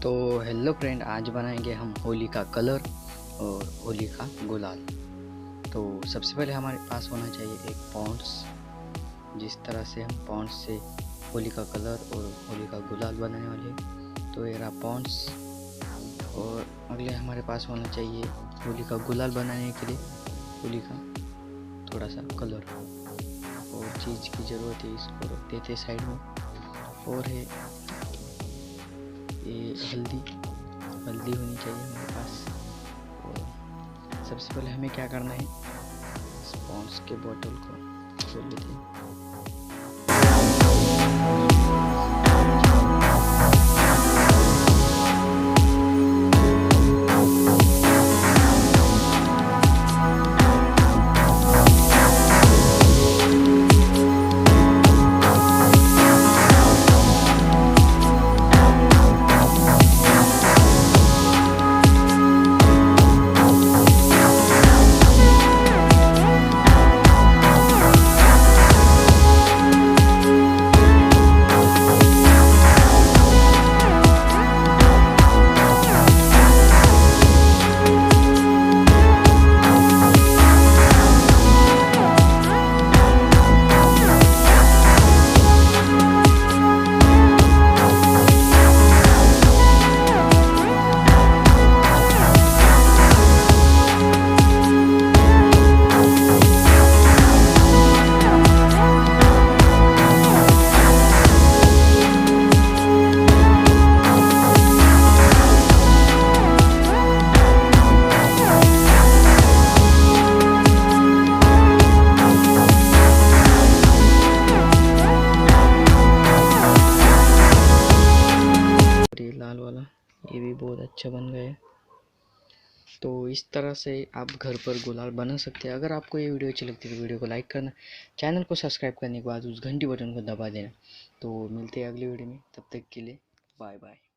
तो hello friend, आज बनाएंगे हम होली का कलर और होली का गुलाल। तो सबसे पहले हमारे पास होना चाहिए एक पॉन्ड्स। जिस तरह से हम पॉन्ड्स से होली का कलर और होली का गुलाल बनाने वाले हैं, तो ये रहा पॉन्ड्स। और अगले हमारे पास होना चाहिए होली का गुलाल बनाने के लिए होली का थोड़ा सा कलर और चीज़ की ज़रूरत है, इसको रख देते साइड में। और है ये हल्दी होनी चाहिए हमारे पास। और सबसे पहले हमें क्या करना है, स्पॉन्ज के बोतल को खोल लेते हैं। ये लाल वाला ये भी बहुत अच्छा बन गया है। तो इस तरह से आप घर पर गुलाल बना सकते हैं। अगर आपको ये वीडियो अच्छी लगती है तो वीडियो को लाइक करना, चैनल को सब्सक्राइब करने के बाद उस घंटी बटन को दबा देना। तो मिलते हैं अगली वीडियो में, तब तक के लिए बाय बाय।